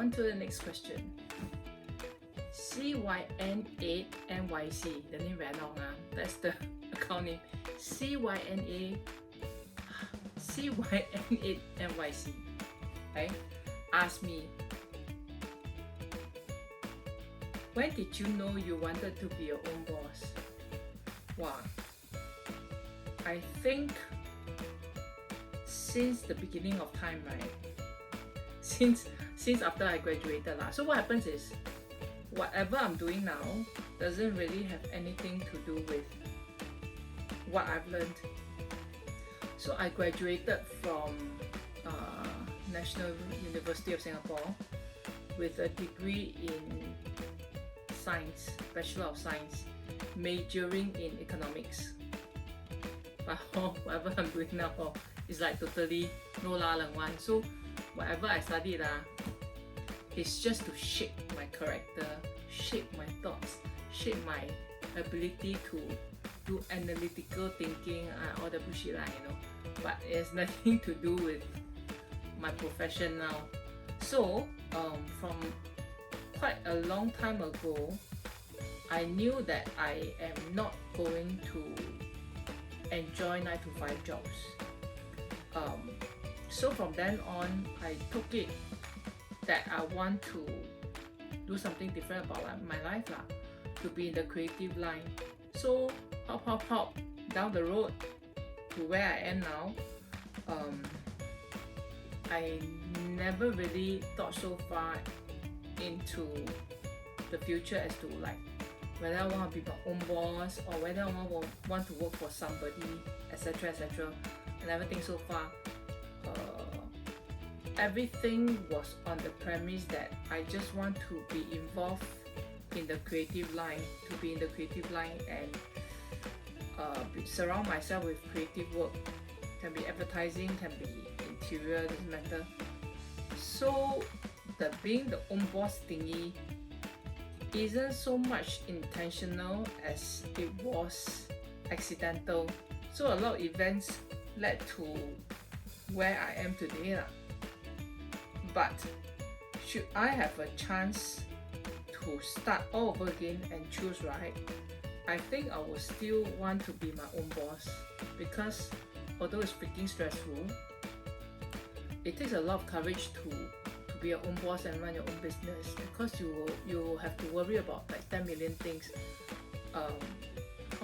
on to the next question. CYN8NYC, the name very long, that's the account name. CYN8NYC, right? Ask me, when did you know you wanted to be your own boss? Wow, I think since the beginning of time, right? Since after I graduated lah. So what happens is, whatever I'm doing now doesn't really have anything to do with what I've learned. So I graduated from National University of Singapore with a degree in science, Bachelor of Science, majoring in economics. But whatever I'm doing now is like totally no la lang one. So whatever I studied it's just to shape my character, shape my thoughts, shape my ability to do analytical thinking, all the bullshit lah, you know. But it has nothing to do with my profession now. So from quite a long time ago, I knew that I am not going to enjoy 9 to 5 jobs. So from then on, I took it that I want to do something different about my life lah, to be in the creative line. So hop down the road to where I am now. I never really thought so far into the future as to like whether I want to be my own boss or whether I want to work for somebody, etc, etc. I never think so far. Everything was on the premise that I just want to be involved in the creative line, and surround myself with creative work. Can be advertising, can be interior, doesn't matter. So being the own boss thingy isn't so much intentional as it was accidental. So a lot of events led to where I am today lah. But should I have a chance to start all over again and choose right, I think I will still want to be my own boss, because although it's freaking stressful, it takes a lot of courage to be your own boss and run your own business, because you will have to worry about like 10 million things. How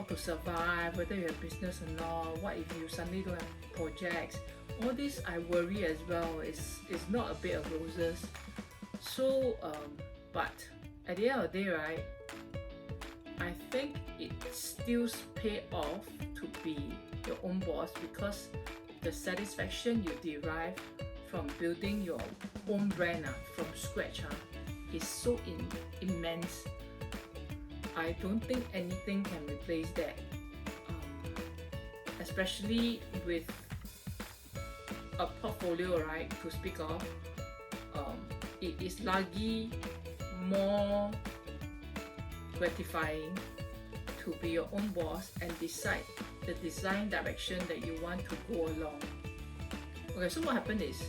to survive, whether you have business or not, what if you suddenly don't have projects. All this I worry as well. It's not a bed of roses. So but at the end of the day, right, I think it still pays off to be your own boss, because the satisfaction you derive from building your own brand from scratch is so immense. I don't think anything can replace that, especially with a portfolio, right, to speak of. It is largely more gratifying to be your own boss and decide the design direction that you want to go along. Okay, so what happened is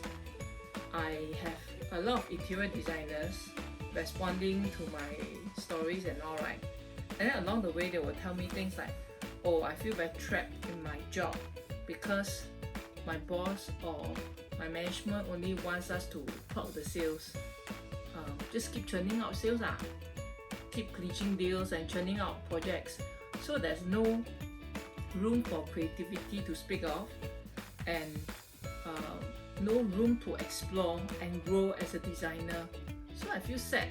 I have a lot of interior designers responding to my stories and all, right, and then along the way they will tell me things like, oh, I feel very trapped in my job because my boss or my management only wants us to talk the sales, just keep churning out sales, keep clinching deals and churning out projects, so there's no room for creativity to speak of, and no room to explore and grow as a designer. So I feel sad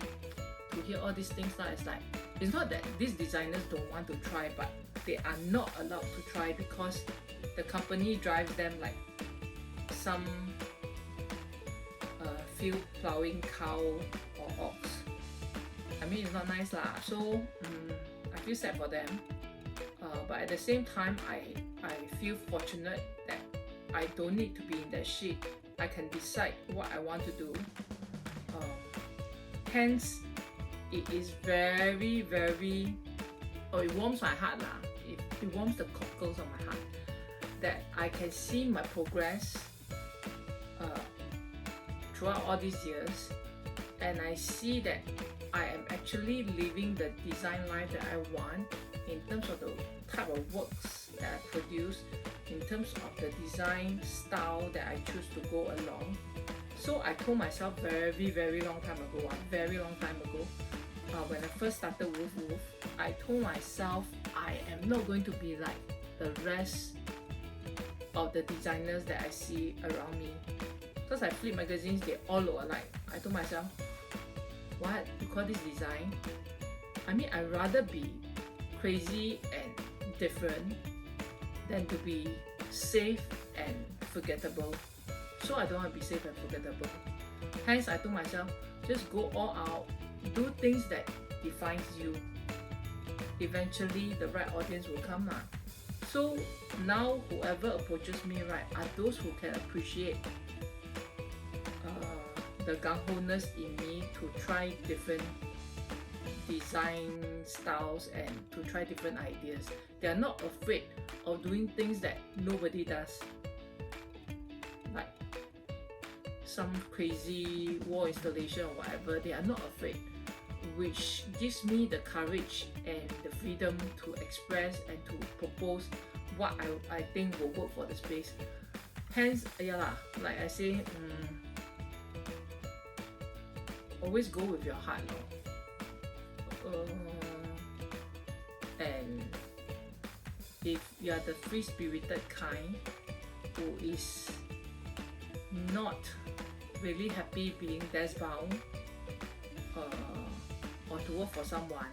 to hear all these things now. It's like, it's not that these designers don't want to try, but they are not allowed to try because the company drives them like some field plowing cow or ox. I mean, it's not nice lah. So I feel sad for them, but at the same time, I feel fortunate that I don't need to be in that shit. I can decide what I want to do. Hence, it is very, very, it warms my heart lah. It warms the cockles of my heart that I can see my progress throughout all these years, and I see that I am actually living the design life that I want in terms of the type of works that I produce, in terms of the design style that I choose to go along. So I told myself very long time ago, when I first started Woof Woof, I told myself I am not going to be like the rest of the designers that I see around me. Because I flip magazines, they all look alike. I told myself, what? You call this design? I mean, I'd rather be crazy and different than to be safe and forgettable. So I don't want to be safe and forgettable. Hence, I told myself, just go all out, do things that defines you. Eventually, the right audience will come now. So now, whoever approaches me, right, are those who can appreciate the gung-ho-ness in me to try different design styles and to try different ideas. They are not afraid of doing things that nobody does, like some crazy wall installation or whatever. They are not afraid, which gives me the courage and the freedom to express and to propose what I think will work for the space. Hence, yeah lah, like I say, always go with your heart, and if you are the free-spirited kind who is not really happy being desk-bound or to work for someone,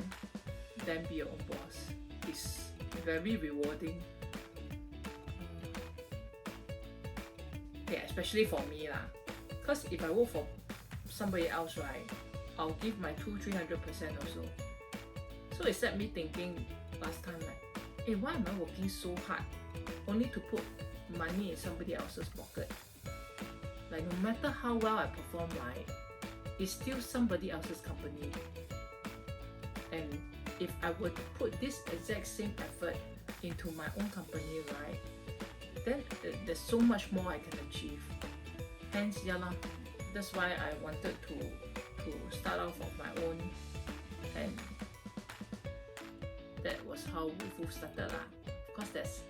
then be your own boss. It's very rewarding. Yeah, especially for me lah. Because if I work for somebody else, right, I'll give my 200-300% also. So it set me thinking last time, like, hey, why am I working so hard only to put money in somebody else's pocket? Like, no matter how well I perform, right, it's still somebody else's company. And if I were to put this exact same effort into my own company, right, then there's so much more I can achieve. Hence, yeah lah, that's why I wanted to start off on my own, and that was how Woof Woof started lah. Of course, there's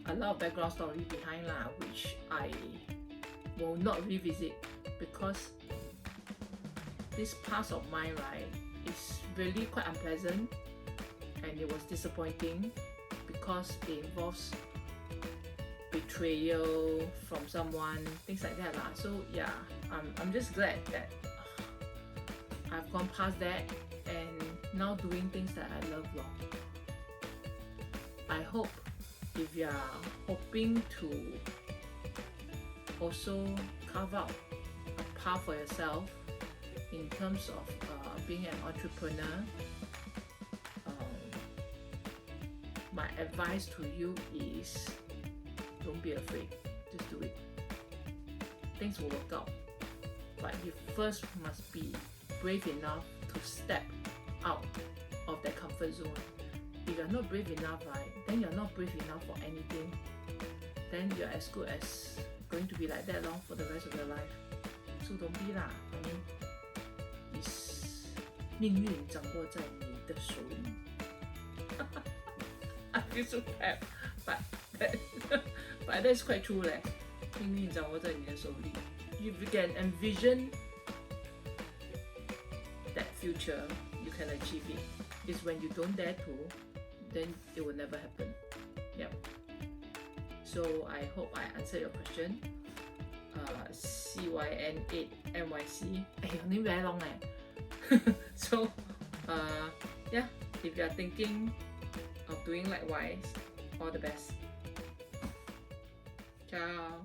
a lot of background story behind lah, which I will not revisit because this past of mine, right, is really quite unpleasant, and it was disappointing because it involves betrayal from someone, things like that lah. So yeah, I'm just glad that I've gone past that and now doing things that I love lor. I hope if you are hoping to also carve out a path for yourself in terms of being an entrepreneur, my advice to you is don't be afraid, just do it. Things will work out, but you first must be brave enough to step out of that comfort zone. If you're not brave enough, right, then you're not brave enough for anything. Then you're as good as going to be like that long for the rest of your life. So don't be lah. I mean, it's 命运掌握在你的手里。I feel so bad, but that's quite true leh. 命运掌握在你的手里。If you can envision that future, you can achieve it. It's when you don't dare to, then it will never happen. Yep. So I hope I answered your question. CYN8NYC. Hey, your name very long eh. So yeah, if you are thinking of doing likewise, all the best. Ciao.